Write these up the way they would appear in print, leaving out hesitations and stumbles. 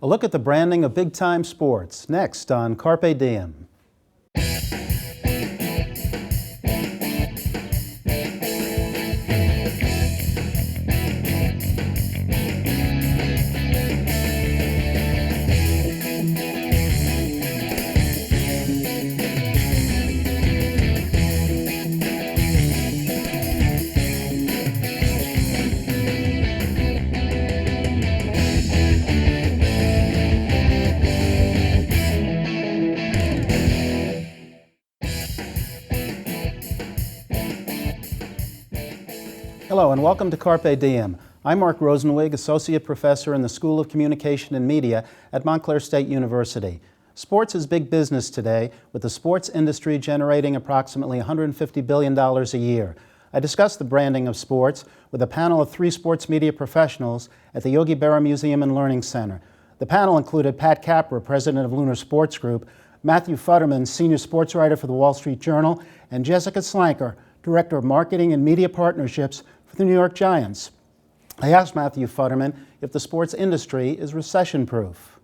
A look at the branding of big-time sports, next on Carpe Diem. Hello and welcome to Carpe Diem. I'm Marc Rosenweig, Associate Professor in the School of Communication and Media at Montclair State University. Sports is big business today, with the sports industry generating approximately $150 billion a year. I discussed the branding of sports with a panel of 3 sports media professionals at the Yogi Berra Museum and Learning Center. The panel included Pat Capra, President of Lunar Sports Group, Matthew Futterman, Senior Sports Writer for the Wall Street Journal, and Jessica Slenker, Director of Marketing and Media Partnerships for the New York Giants. I asked Matthew Futterman if the sports industry is recession-proof.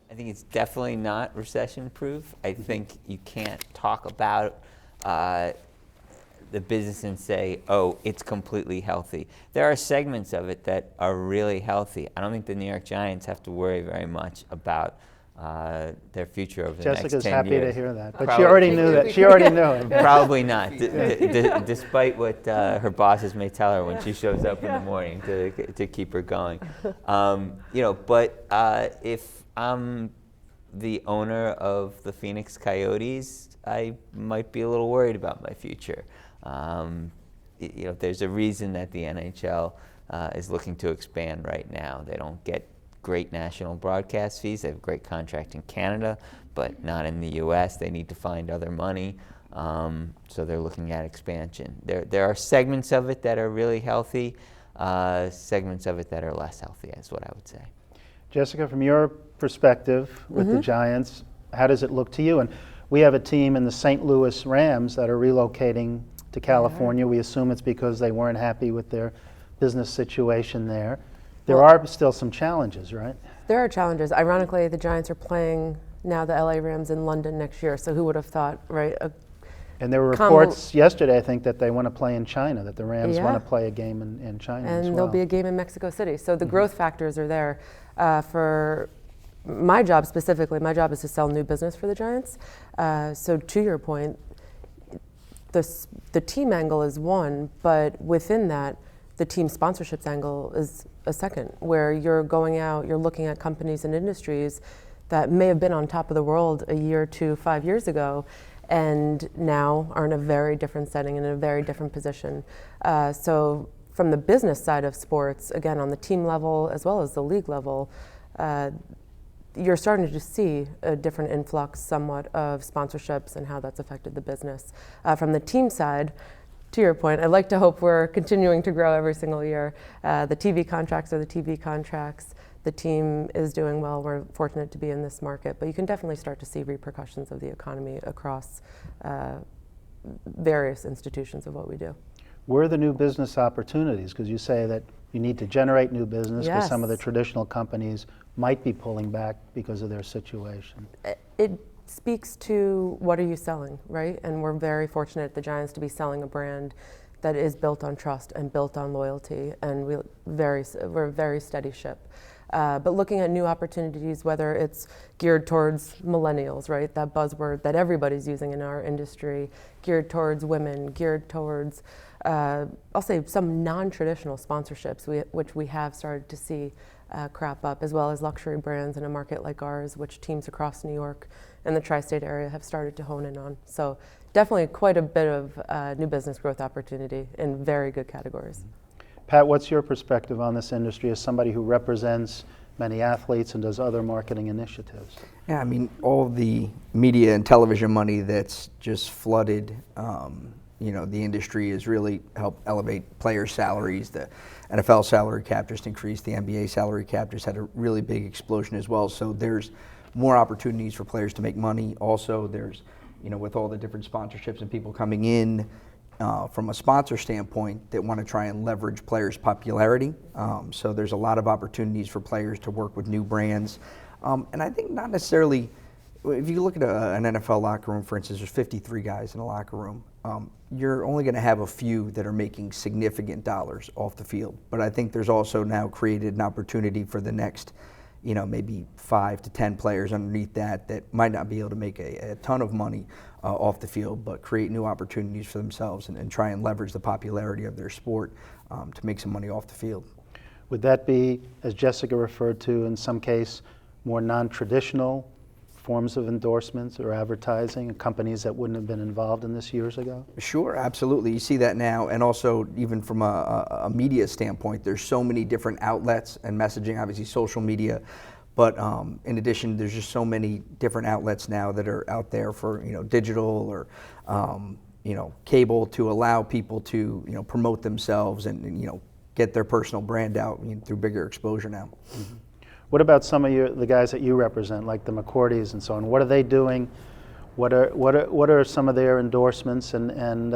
I think it's definitely not recession-proof. I think you can't talk about the business and say, oh, it's completely healthy. There are segments of it that are really healthy. I don't think the New York Giants have to worry very much about their future over the next 10 years. Jessica's happy to hear that, but she already knew that. She already knew it. Probably not, despite what her bosses may tell her when she shows up in the morning to keep her going. But if I'm the owner of the Phoenix Coyotes, I might be a little worried about my future. There's a reason that the NHL is looking to expand right now. They don't get great national broadcast fees. They have a great contract in Canada, but not in the U.S. They need to find other money, so they're looking at expansion. There are segments of it that are really healthy, segments of it that are less healthy, is what I would say. Jessica, from your perspective with the Giants, how does it look to you? And we have a team in the St. Louis Rams that are relocating to California. We assume it's because they weren't happy with their business situation there. There are still some challenges, right? There are challenges. Ironically, the Giants are playing now the LA Rams in London next year, so who would have thought, right? And there were reports yesterday, I think, that they want to play in China, that the Rams want to play a game in China as well. And there'll be a game in Mexico City. So the growth factors are there. For my job specifically, my job is to sell new business for the Giants. So to your point, the team angle is one, but within that, the team sponsorships angle is a second, where you're going out, you're looking at companies and industries that may have been on top of the world a year to 5 years ago, and now are in a very different setting and in a very different position. So from the business side of sports, again, on the team level as well as the league level, you're starting to see a different influx somewhat of sponsorships and how that's affected the business. From the team side, to your point, I'd like to hope we're continuing to grow every single year. The TV contracts are the TV contracts. The team is doing well. We're fortunate to be in this market, but you can definitely start to see repercussions of the economy across various institutions of what we do. Where are the new business opportunities? Because you say that you need to generate new business because some of the traditional companies might be pulling back because of their situation. It speaks to what are you selling, right? And we're very fortunate at the Giants to be selling a brand that is built on trust and built on loyalty, and we're a very steady ship. But looking at new opportunities, whether it's geared towards millennials, right? That buzzword that everybody's using in our industry, geared towards women, geared towards, I'll say some non-traditional sponsorships, which we have started to see crop up, as well as luxury brands in a market like ours, which teams across New York and the tri-state area have started to hone in on. So definitely quite a bit of new business growth opportunity in very good categories. Pat, what's your perspective on this industry as somebody who represents many athletes and does other marketing initiatives? Yeah, I mean, all the media and television money that's just flooded, the industry has really helped elevate player salaries. The NFL salary cap just increased. The NBA salary cap just had a really big explosion as well. So there's more opportunities for players to make money. Also, there's, with all the different sponsorships and people coming in, from a sponsor standpoint that want to try and leverage players' popularity. So there's a lot of opportunities for players to work with new brands. And I think not necessarily, if you look at an NFL locker room, for instance, there's 53 guys in a locker room. You're only going to have a few that are making significant dollars off the field. But I think there's also now created an opportunity for the next, maybe 5 to 10 players underneath that might not be able to make a ton of money off the field, but create new opportunities for themselves and try and leverage the popularity of their sport to make some money off the field. Would that be, as Jessica referred to, in some case, more non-traditional forms of endorsements or advertising, and companies that wouldn't have been involved in this years ago? Sure, absolutely. You see that now, and also even from a media standpoint, there's so many different outlets and messaging, obviously social media, but in addition, there's just so many different outlets now that are out there for digital or cable to allow people to promote themselves and get their personal brand out through bigger exposure now. Mm-hmm. What about some of the guys that you represent, like the McCourtys and so on? What are they doing? What are some of their endorsements, and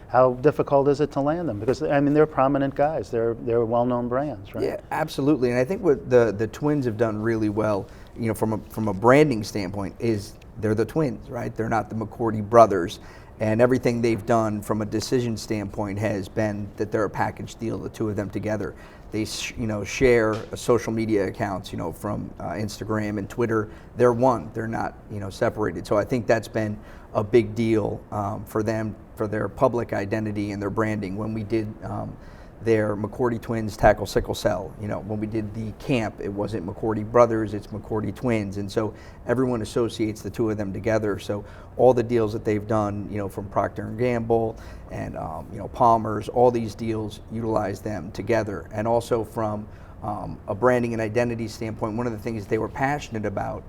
how difficult is it to land them? Because they're prominent guys. They're well-known brands, right? Yeah, absolutely. And I think what the Twins have done really well, from a branding standpoint, is they're the Twins, right? They're not the McCourty brothers. And everything they've done from a decision standpoint has been that they're a package deal, the two of them together. They share social media accounts, from Instagram and Twitter. They're one. They're not separated. So I think that's been a big deal for them, for their public identity and their branding. When we did their McCourty Twins tackle sickle cell, when we did the camp, it wasn't McCourty brothers, it's McCourty Twins, and so everyone associates the two of them together. So all the deals that they've done, from Procter & Gamble and Palmer's, all these deals utilize them together. And also from a branding and identity standpoint, one of the things they were passionate about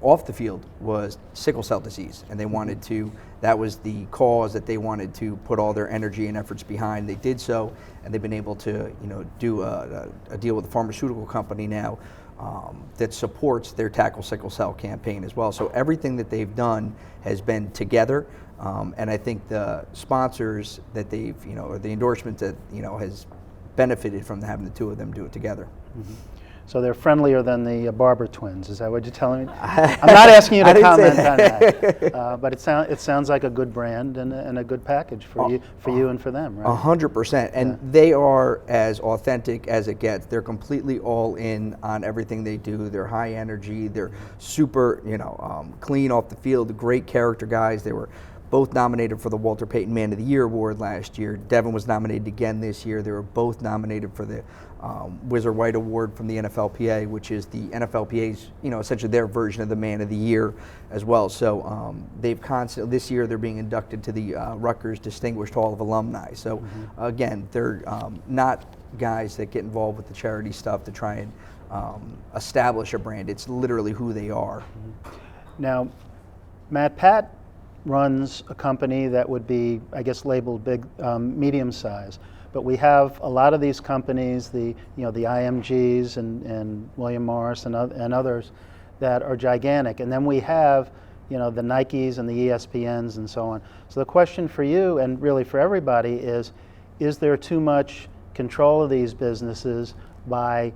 off the field was sickle cell disease, and they wanted to, that was the cause that they wanted to put all their energy and efforts behind. They did so, and they've been able to do a deal with a pharmaceutical company now that supports their Tackle Sickle Cell campaign as well. So everything that they've done has been together, and I think the sponsors that they've, or the endorsement that has benefited from having the two of them do it together. Mm-hmm. So they're friendlier than the Barber twins. Is that what you're telling me? I'm not asking you to comment on that, but it sounds like a good brand and a good package for you and for them, right? 100%, and they are as authentic as it gets. They're completely all in on everything they do. They're high energy. They're super, clean off the field. Great character guys. They were both nominated for the Walter Payton Man of the Year award last year. Devin was nominated again this year. They were both nominated for the Whizzer White Award from the NFLPA, which is the NFLPA's, essentially their version of the Man of the Year as well. So they've constantly, this year they're being inducted to the Rutgers Distinguished Hall of Alumni. So again, they're not guys that get involved with the charity stuff to try and establish a brand. It's literally who they are. Now, Matt, Pat runs a company that would be, I guess, labeled big, medium size. But we have a lot of these companies, the IMGs and William Morris and others that are gigantic. And then we have, the Nikes and the ESPNs and so on. So the question for you and really for everybody is there too much control of these businesses by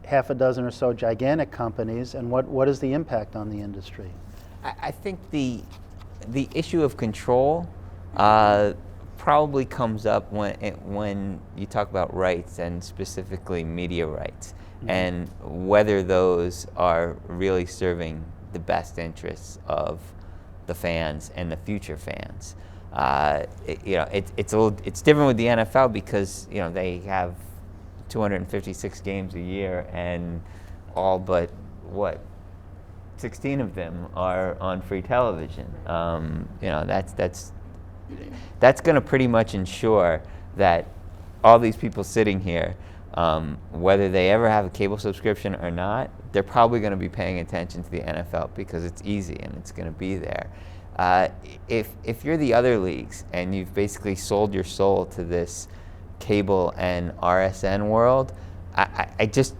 half a dozen or so gigantic companies, and what is the impact on the industry? I think the issue of control probably comes up when you talk about rights, and specifically media rights, and whether those are really serving the best interests of the fans and the future fans. It's different with the NFL because they have 256 games a year, and all but 16 of them are on free television. That's going to pretty much ensure that all these people sitting here, whether they ever have a cable subscription or not, they're probably going to be paying attention to the NFL because it's easy and it's going to be there. If you're the other leagues and you've basically sold your soul to this cable and RSN world, I just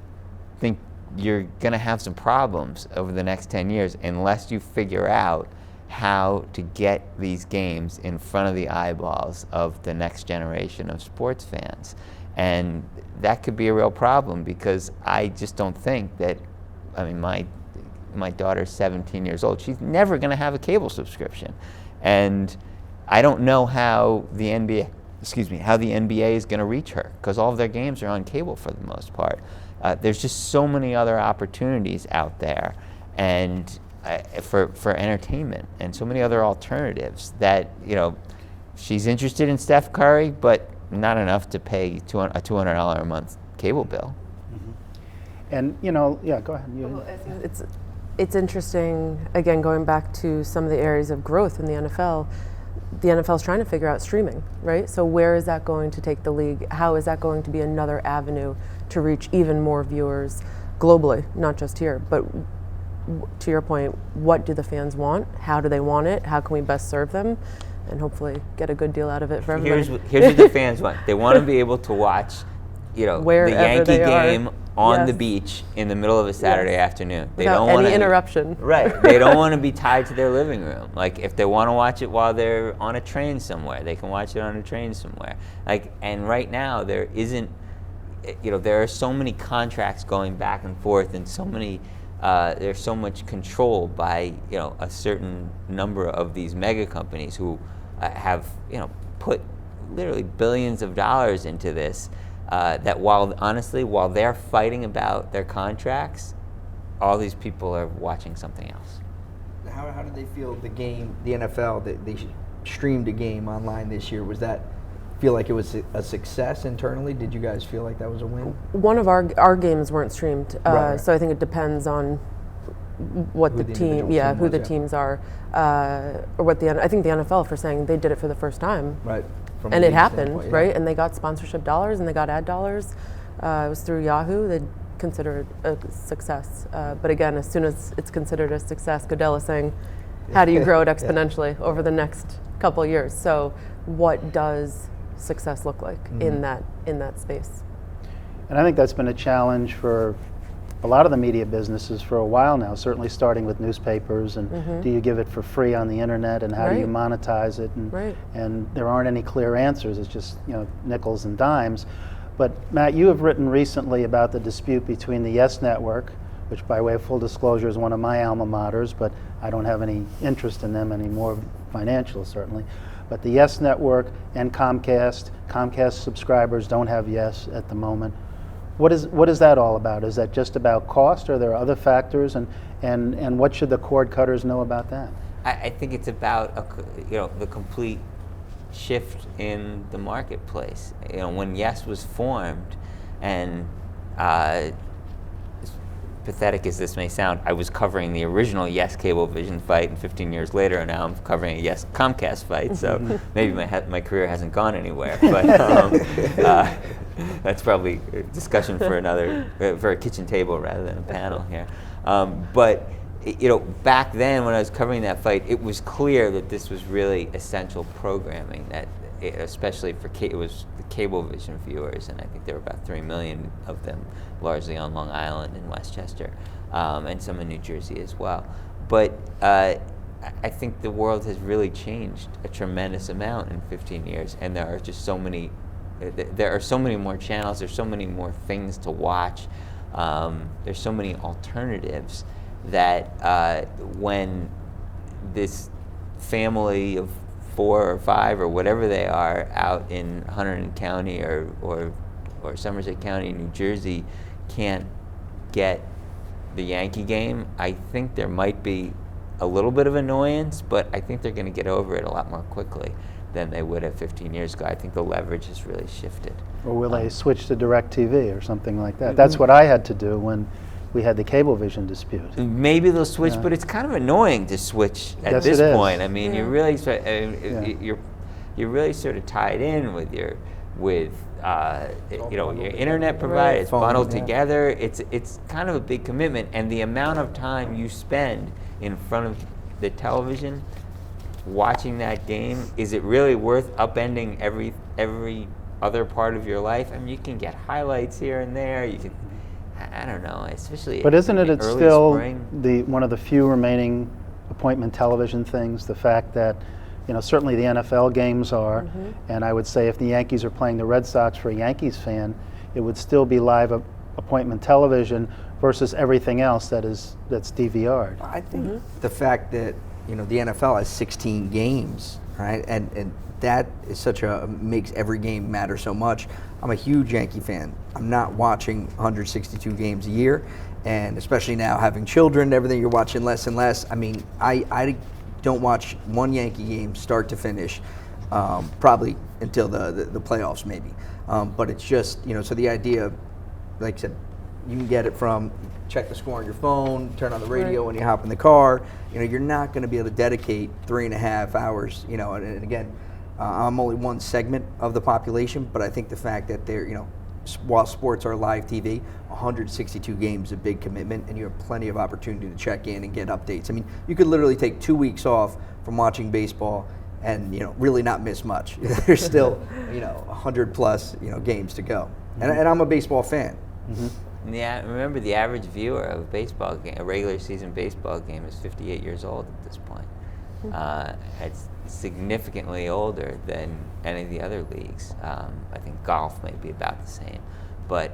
think you're going to have some problems over the next 10 years unless you figure out how to get these games in front of the eyeballs of the next generation of sports fans. And that could be a real problem, because I just don't think that, I mean, my daughter's 17 years old. She's never going to have a cable subscription. And I don't know how the NBA is going to reach her, because all of their games are on cable for the most part. There's just so many other opportunities out there, and for entertainment, and so many other alternatives that, you know, she's interested in Steph Curry, but not enough to pay a $200 a month cable bill. Mm-hmm. And, you know, yeah, go ahead. Well, I think it's interesting, again, going back to some of the areas of growth in the NFL. The NFL is trying to figure out streaming, right? So where is that going to take the league? How is that going to be another avenue to reach even more viewers globally, not just here? But to your point, what do the fans want? How do they want it? How can we best serve them? And hopefully get a good deal out of it for everybody. Here's what the fans want. They want to be able to watch, you know, Wherever the Yankee they are. game on Yes. the beach in the middle of a Saturday afternoon. They Without don't want any interruption. Right. They don't want to be tied to their living room. Like, if they want to watch it while they're on a train somewhere, they can watch it on a train somewhere. Like, and right now there isn't, you know, there are so many contracts going back and forth, and so many, there's so much control by, you know, a certain number of these mega companies who have, you know, put literally billions of dollars into this, that while they're fighting about their contracts, all these people are watching something else. How did they feel the game, the NFL, that they streamed a game online this year? Was that feel like it was a success internally? Did you guys feel like that was a win? One of our games weren't streamed, Right. so I think it depends on what Who the the team, individual team who was, the yeah. teams are, or what I think the NFL for saying they did it for the first time, Right. From a and it league happened, standpoint, yeah. right? And they got sponsorship dollars and they got ad dollars. It was through Yahoo. They considered it a success, but again, as soon as it's considered a success, Goodell is saying, how do you grow it exponentially over the next couple of years? So, what does success look like in that space? And I think that's been a challenge for a lot of the media businesses for a while now, certainly starting with newspapers, and do you give it for free on the internet, and how do you monetize it? And, and there aren't any clear answers. It's just, you know, nickels and dimes. But Matt, you have written recently about the dispute between the Yes Network, which by way of full disclosure is one of my alma maters, but I don't have any interest in them anymore, financial certainly. But the Yes Network and Comcast. Comcast subscribers don't have Yes at the moment. What is that all about? Is that just about cost, or are there other factors? And what should the cord cutters know about that? I think it's about the complete shift in the marketplace. You know, when Yes was formed, and as pathetic as this may sound, I was covering the original Yes Cablevision fight, and 15 years later, and now I'm covering a Yes Comcast fight. So maybe my career hasn't gone anywhere. But that's probably a discussion for for a kitchen table rather than a panel here. But you know, back then when I was covering that fight, it was clear that this was really essential programming. That especially for it was the Cablevision viewers, and I think there were about 3 million of them, largely on Long Island and Westchester, and some in New Jersey as well. But I think the world has really changed a tremendous amount in 15 years, and there are just so many. There are so many more channels. There's so many more things to watch. There's so many alternatives that when this family of 4 or 5 or whatever they are out in Hunterdon County or Somerset County, New Jersey, can't get the Yankee game, I think there might be a little bit of annoyance, but I think they're going to get over it a lot more quickly than they would have 15 years ago. I think the leverage has really shifted. Or will they switch to DirecTV or something like that? That's what I had to do when we had the Cablevision dispute. Maybe they'll switch, but it's kind of annoying to switch at Yes, this it is. point. I mean, you're really you're really sort of tied in with your your internet provider. It's bundled together. It's kind of a big commitment, and the amount of time you spend in front of the television watching that game, is it really worth upending every other part of your life? I mean, you can get highlights here and there. You can, I don't know, especially. But isn't it early still spring. one of the few remaining appointment television things, the fact that, certainly the NFL games are, and I would say if the Yankees are playing the Red Sox, for a Yankees fan, it would still be live appointment television versus everything else that's DVR'd. I think the fact that the NFL has 16 games, right, and that is makes every game matter so much. I'm a huge Yankee fan. I'm not watching 162 games a year, and especially now having children and everything, you're watching less and less. I mean, I don't watch one Yankee game start to finish, probably until the playoffs maybe. But it's just, so the idea, like I said, you can get it from check the score on your phone, turn on the radio when you hop in the car. You're not going to be able to dedicate 3.5 hours, and again, I'm only one segment of the population, but I think the fact that they're, while sports are live TV, 162 games is a big commitment, and you have plenty of opportunity to check in and get updates. I mean, you could literally take 2 weeks off from watching baseball and really not miss much. There's still 100 plus games to go, and I'm a baseball fan. Yeah, remember the average viewer of a baseball game, a regular season baseball game, is 58 years old at this point. It's significantly older than any of the other leagues. I think golf may be about the same. But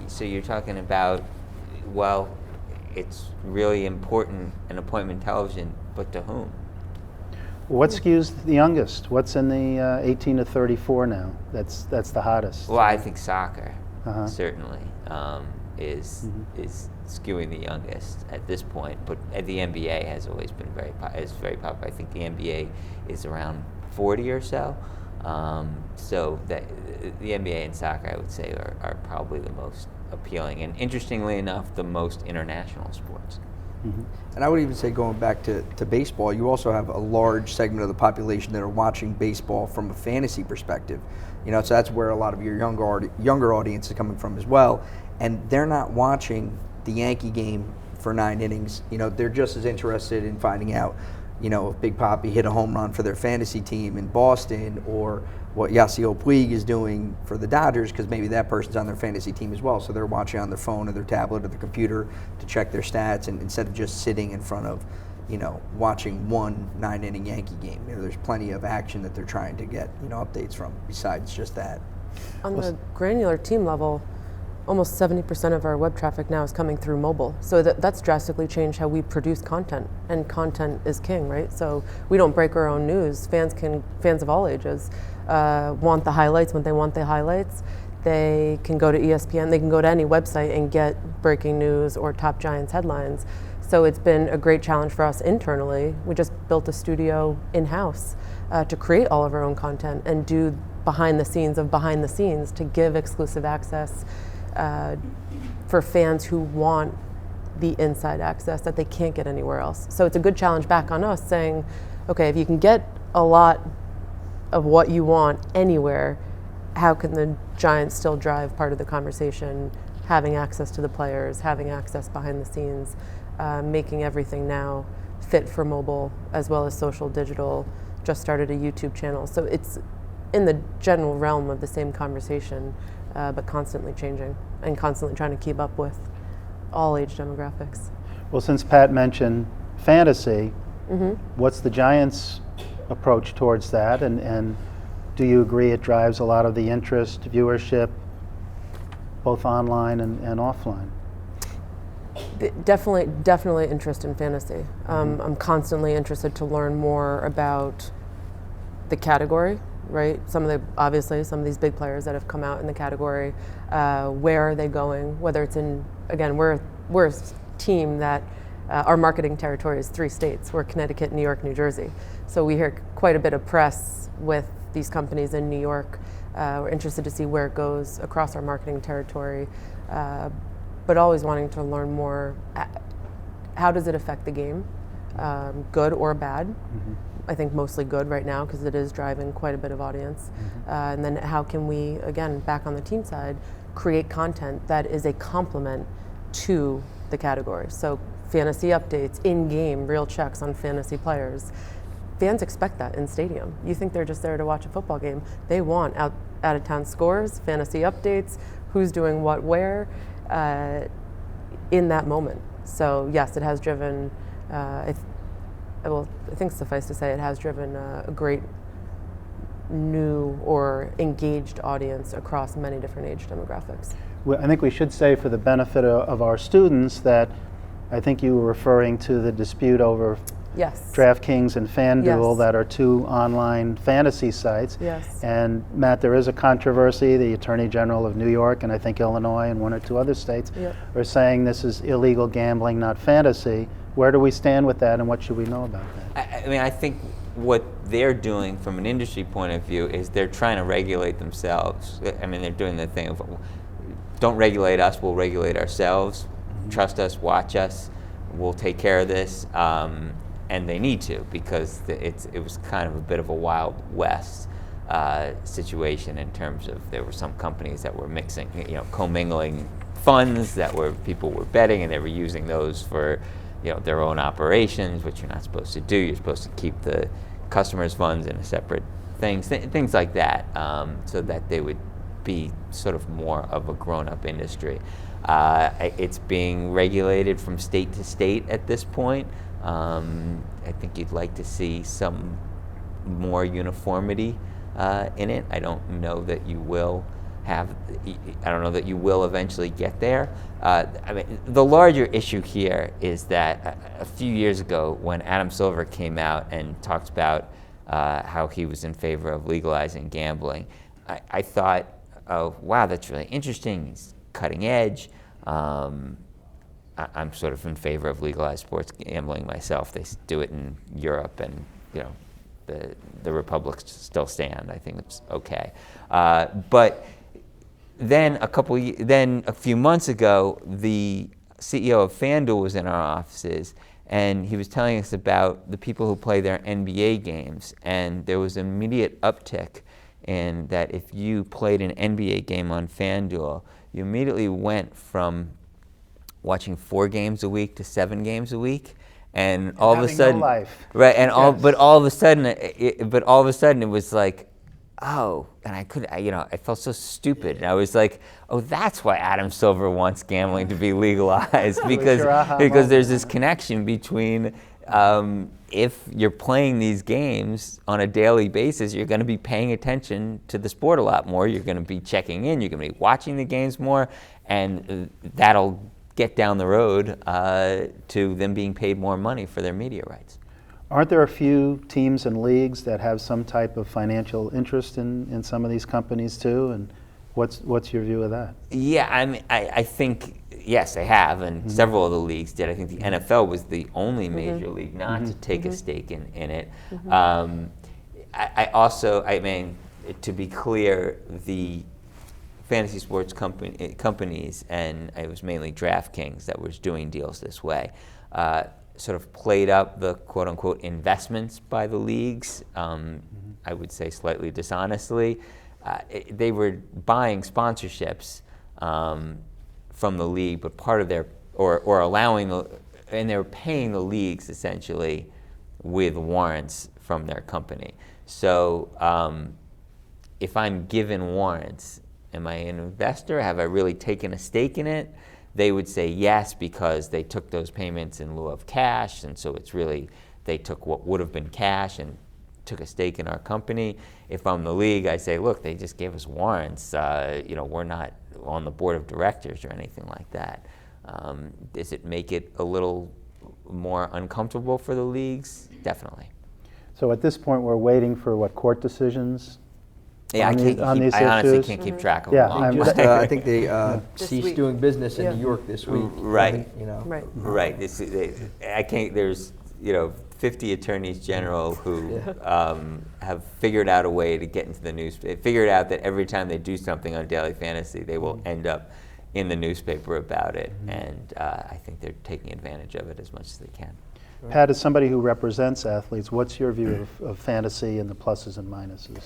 so you're talking about, well, it's really important in appointment television, but to whom? What skews the youngest? What's in the 18 to 34 now? That's the hottest. Well, I think soccer certainly is skewing the youngest at this point. But the NBA has always been very popular. I think the NBA is around 40 or so. So that the NBA and soccer, I would say, are probably the most appealing, and interestingly enough, the most international sports. And I would even say, going back to baseball, you also have a large segment of the population that are watching baseball from a fantasy perspective. So that's where a lot of your younger audience is coming from as well. And they're not watching the Yankee game for 9 innings. They're just as interested in finding out, if Big Papi hit a home run for their fantasy team in Boston, or what Yasiel Puig is doing for the Dodgers, because maybe that person's on their fantasy team as well. So they're watching on their phone or their tablet or their computer to check their stats, and instead of just sitting in front of, watching one 9-inning Yankee game. There's plenty of action that they're trying to get, updates from besides just that. On the granular team level, almost 70% of our web traffic now is coming through mobile. So that's drastically changed how we produce content, and content is king, right? So we don't break our own news. Fans of all ages want the highlights when they want the highlights. They can go to ESPN, they can go to any website and get breaking news or Top Giants headlines. So it's been a great challenge for us internally. We just built a studio in-house to create all of our own content and do behind the scenes to give exclusive access for fans who want the inside access that they can't get anywhere else. So it's a good challenge back on us, saying, okay, if you can get a lot of what you want anywhere, how can the Giants still drive part of the conversation, having access to the players, having access behind the scenes, making everything now fit for mobile as well as social, digital, just started a YouTube channel. So it's in the general realm of the same conversation, but constantly changing and constantly trying to keep up with all age demographics. Well, since Pat mentioned fantasy, what's the Giants' approach towards that, and do you agree it drives a lot of the interest, viewership, both online and offline? Definitely interest in fantasy. I'm constantly interested to learn more about the category, right? Obviously some of these big players that have come out in the category, where are they going? Whether it's in, again, we're a team that our marketing territory is 3 states. We're Connecticut, New York, New Jersey. So we hear quite a bit of press with these companies in New York. We're interested to see where it goes across our marketing territory, but always wanting to learn more. How does it affect the game, good or bad? I think mostly good right now because it is driving quite a bit of audience. And then how can we, again, back on the team side, create content that is a complement to the category. So fantasy updates, in-game, real checks on fantasy players. Fans expect that in stadium. You think they're just there to watch a football game. They want out-of-town scores, fantasy updates, who's doing what where in that moment. So yes, it has driven I think suffice to say it has driven a great new or engaged audience across many different age demographics. Well, I think we should say, for the benefit of our students, that I think you were referring to the dispute over Yes. DraftKings and FanDuel, Yes. that are two online fantasy sites. Yes. And Matt, there is a controversy. The Attorney General of New York and I think Illinois and one or two other states Yep. are saying this is illegal gambling, not fantasy. Where do we stand with that, and what should we know about that? I mean, I think what they're doing from an industry point of view is they're trying to regulate themselves. I mean, they're doing the thing of, don't regulate us, we'll regulate ourselves. Trust us, watch us, we'll take care of this. And they need to, because it was kind of a bit of a Wild West situation in terms of, there were some companies that were mixing, commingling funds that people were betting, and they were using those for their own operations, which you're not supposed to do. You're supposed to keep the customers' funds in a separate things like that, so that they would be sort of more of a grown-up industry. It's being regulated from state to state at this point. I think you'd like to see some more uniformity in it. I don't know that you will eventually get there. I mean, the larger issue here is that a few years ago, when Adam Silver came out and talked about how he was in favor of legalizing gambling, I thought, oh, wow, that's really interesting. He's cutting edge. I'm sort of in favor of legalized sports gambling myself. They do it in Europe, and the republics still stand. I think it's okay. But then a few months ago, the CEO of FanDuel was in our offices, and he was telling us about the people who play their NBA games, and there was an immediate uptick in that if you played an NBA game on FanDuel, you immediately went from watching 4 games a week to 7 games a week, and all of a sudden, no life. right? And Yes. but all of a sudden, it was like, oh, and I felt so stupid, and I was like, oh, that's why Adam Silver wants gambling to be legalized, because there's this connection between if you're playing these games on a daily basis, you're going to be paying attention to the sport a lot more. You're going to be checking in. You're going to be watching the games more, and that'll get down the road to them being paid more money for their media rights. Aren't there a few teams and leagues that have some type of financial interest in some of these companies too? And what's your view of that? Yeah, I mean, I think, yes, they have, and several of the leagues did. I think the NFL was the only major league not to take a stake in it. I mean, to be clear, the fantasy sports companies, and it was mainly DraftKings that was doing deals this way, sort of played up the quote-unquote investments by the leagues, I would say slightly dishonestly. They were buying sponsorships from the league, but part of their, or allowing, and they were paying the leagues essentially with warrants from their company. So if I'm given warrants, am I an investor? Have I really taken a stake in it? They would say yes, because they took those payments in lieu of cash, and so it's really, they took what would have been cash and took a stake in our company. If I'm the league, I say, look, they just gave us warrants. We're not on the board of directors or anything like that. Does it make it a little more uncomfortable for the leagues? Definitely. So at this point, we're waiting for court decisions? Yeah, I honestly can't keep track of Yeah, them. I think they This ceased week. doing business in Yeah. New York this week. Right. Right. Right. I can't. There's 50 attorneys general who have figured out a way to get into the news. They figured out that every time they do something on Daily Fantasy, they will end up in the newspaper about it, and I think they're taking advantage of it as much as they can. Pat, as somebody who represents athletes, what's your view of fantasy and the pluses and minuses?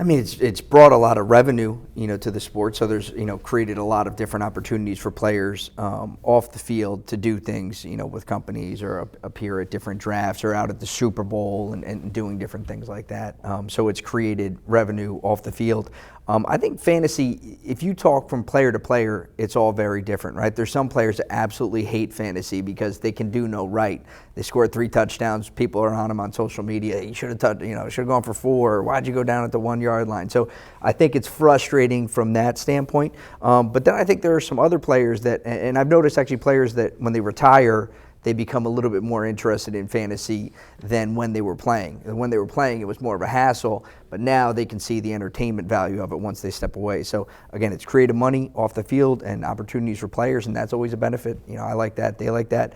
I mean, it's brought a lot of revenue, to the sport. So there's, created a lot of different opportunities for players off the field to do things, with companies or appear at different drafts or out at the Super Bowl and doing different things like that. So it's created revenue off the field. I think fantasy, if you talk from player to player, it's all very different, right? There's some players that absolutely hate fantasy because they can do no right. They scored 3 touchdowns. People are on them on social media. You should have should have gone for 4. Why'd you go down at the 1-yard line? So I think it's frustrating from that standpoint. But then I think there are some other players that, and I've noticed actually players that when they retire, they become a little bit more interested in fantasy than when they were playing. And when they were playing, it was more of a hassle, but now they can see the entertainment value of it once they step away. So again, it's creative money off the field and opportunities for players, and that's always a benefit. I like that, they like that,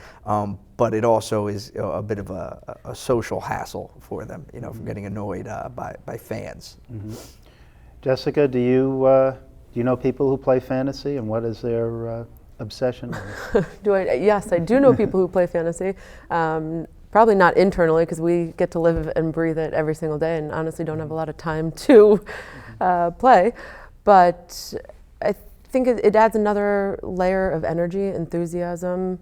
but it also is a bit of a social hassle for them, from getting annoyed by fans. Mm-hmm. Jessica, do you know people who play fantasy, and what is their obsession? Yes, I do know people who play fantasy. Probably not internally because we get to live and breathe it every single day and honestly don't have a lot of time to play. But I think it adds another layer of energy, enthusiasm.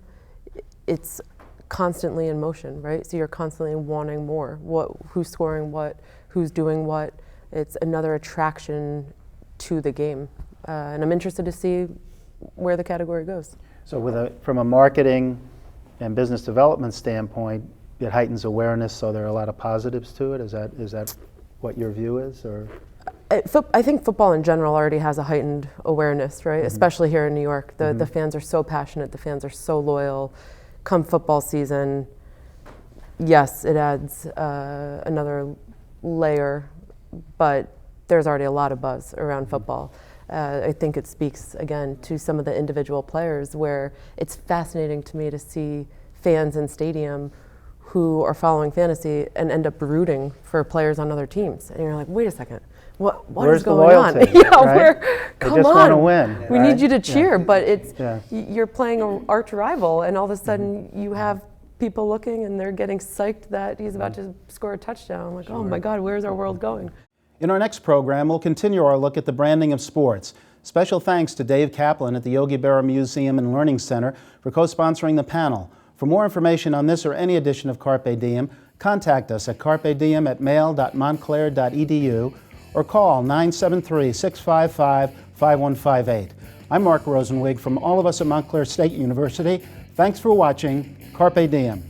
It's constantly in motion, right? So you're constantly wanting more. Who's scoring what, who's doing what. It's another attraction to the game. And I'm interested to see where the category goes. So from a marketing and business development standpoint, it heightens awareness, so there are a lot of positives to it. Is that what your view is? Or I think football in general already has a heightened awareness, right? Mm-hmm. Especially here in New York. The fans are so passionate, the fans are so loyal. Come football season, yes, it adds another layer, but there's already a lot of buzz around football. I think it speaks, again, to some of the individual players where it's fascinating to me to see fans in stadium who are following fantasy and end up rooting for players on other teams. And you're like, wait a second, what is going on? Right? Come they just on, want to win. we need you to cheer, but it's Yeah. you're playing an arch rival, and all of a sudden you have people looking and they're getting psyched that he's about to score a touchdown. I'm like, oh my God, where's our world going? In our next program, we'll continue our look at the branding of sports. Special thanks to Dave Kaplan at the Yogi Berra Museum and Learning Center for co-sponsoring the panel. For more information on this or any edition of Carpe Diem, contact us at carpediem@mail.montclair.edu or call 973-655-5158. I'm Marc Rosenweig from all of us at Montclair State University. Thanks for watching Carpe Diem.